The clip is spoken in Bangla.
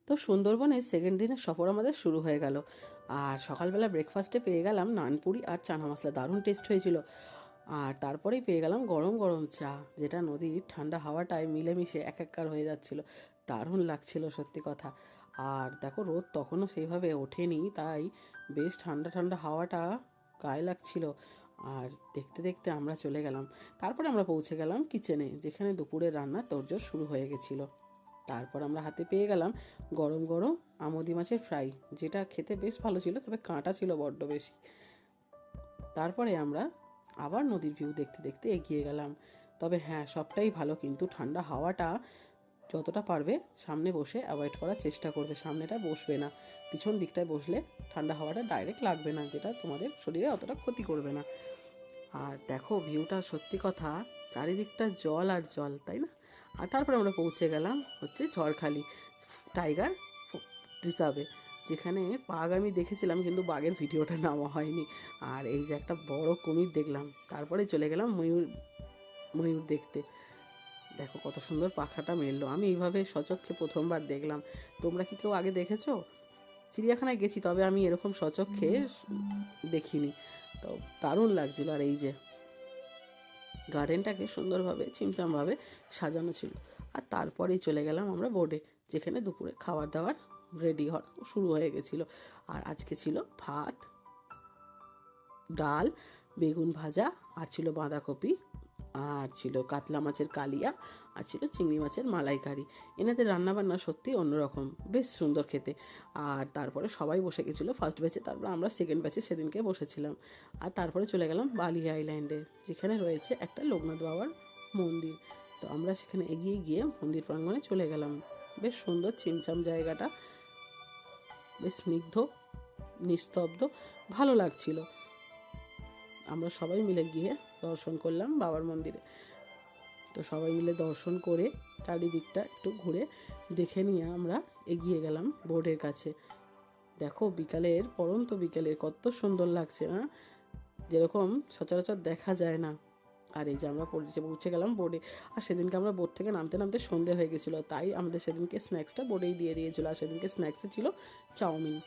তো সুন্দরবনের সেকেন্ড দিনের সফর আমাদের শুরু হয়ে গেল। আর সকালবেলা ব্রেকফাস্টে পেয়ে গেলাম নানপুরি আর চানা মশলা, দারুণ টেস্ট হয়েছিল। আর তারপরেই পেয়ে গেলাম গরম গরম চা, যেটা নদীর ঠান্ডা হাওয়াটায় মিলেমিশে একাকার হয়ে যাচ্ছিল। দারুণ লাগছিল সত্যি কথা। আর দেখো রোদ তখনও সেইভাবে ওঠেনি, তাই বেশ ঠান্ডা ঠান্ডা হাওয়াটা গায়ে লাগছিল। আর দেখতে দেখতে আমরা চলে গেলাম। তারপরে আমরা পৌঁছে গেলাম কিচেনে, যেখানে দুপুরের রান্না তোড়জোড় শুরু হয়ে গেছিলো। তারপর আমরা হাতে পেয়ে গেলাম গরম গরম আমোদি মাছের ফ্রাই, যেটা খেতে বেশ ভালো ছিল, তবে কাঁটা ছিল বড্ড বেশি। তারপরে আমরা আবার নদীর ভিউ দেখতে দেখতে এগিয়ে গেলাম। তবে হ্যাঁ, সবটাই ভালো, কিন্তু ঠান্ডা হাওয়াটা যতটা পারবে সামনে বসে অ্যাভয়েড করার চেষ্টা করবে। সামনেটা বসবে না, পিছন দিকটায় বসলে ঠান্ডা হাওয়াটা ডাইরেক্ট লাগবে না, যেটা তোমাদের শরীরে অতটা ক্ষতি করবে না। আর দেখো ভিউটা সত্যি কথা, চারিদিকটা জল আর জল, তাই না? আর তারপরে আমরা পৌঁছে গেলাম হচ্ছে ঝড়খালি টাইগার রিজার্ভে, যেখানে বাঘ আমি দেখেছিলাম, কিন্তু বাঘের ভিডিওটা নেওয়া হয়নি। আর এই যে একটা বড় কুমির দেখলাম। তারপরে চলে গেলাম ময়ূর ময়ূর দেখতে। দেখো কত সুন্দর পাখাটা মেললো, আমি এইভাবে সচক্ষে প্রথমবার দেখলাম। তোমরা কি কেউ আগে দেখেছো? চিড়িয়াখানায় গেছি, তবে আমি এরকম সচক্ষে দেখিনি। তো দারুণ লাগছিল। আর এই যে গার্ডেনটাকে সুন্দরভাবে ছিমছামভাবে সাজানো ছিল। আর তারপরেই চলে গেলাম আমরা বোর্ডে, যেখানে দুপুরে খাবার দাবার রেডি হওয়া শুরু হয়ে গেছিলো। আর আজকে ছিল ভাত, ডাল, বেগুন ভাজা, আর ছিল বাঁধাকপি, আর ছিল কাতলা মাছের কালিয়া, আর ছিল চিংড়ি মাছের মালাইকারি। এনাদের রান্নাবান্না সত্যি অন্যরকম, বেশ সুন্দর খেতে। আর তারপরে সবাই বসে গেছিলো ফার্স্ট ব্যাচে, তারপর আমরা সেকেন্ড ব্যাচে সেদিনকে বসেছিলাম। আর তারপরে চলে গেলাম বালি আইল্যান্ডে, যেখানে রয়েছে একটা লোকনাথ বাবার মন্দির। তো আমরা সেখানে এগিয়ে গিয়ে মন্দির প্রাঙ্গণে চলে গেলাম। বেশ সুন্দর ছিমছাম জায়গাটা, বেশ স্নিগ্ধ, নিস্তব্ধ, ভালো লাগছিল। আমরা সবাই মিলে গিয়ে দর্শন করলাম বাবার মন্দিরে। তো সবাই মিলে দর্শন করে চারিদিকটা একটু ঘুরে দেখে নিয়ে আমরা এগিয়ে গেলাম বোর্ডের কাছে। দেখো বিকালের, পরন্ত বিকালের কত সুন্দর লাগছে না, যেরকম সচরাচর দেখা যায় না। আর এই যে আমরা পৌঁছে গেলাম বোর্ডে। আর সেদিনকে আমরা বোর্ড থেকে নামতে নামতে সন্ধে হয়ে গেছিলো, তাই আমাদের সেদিনকে স্ন্যাক্সটা বোর্ডেই দিয়ে দিয়েছিলো। আর সেদিনকে স্ন্যাক্সে ছিল চাউমিন।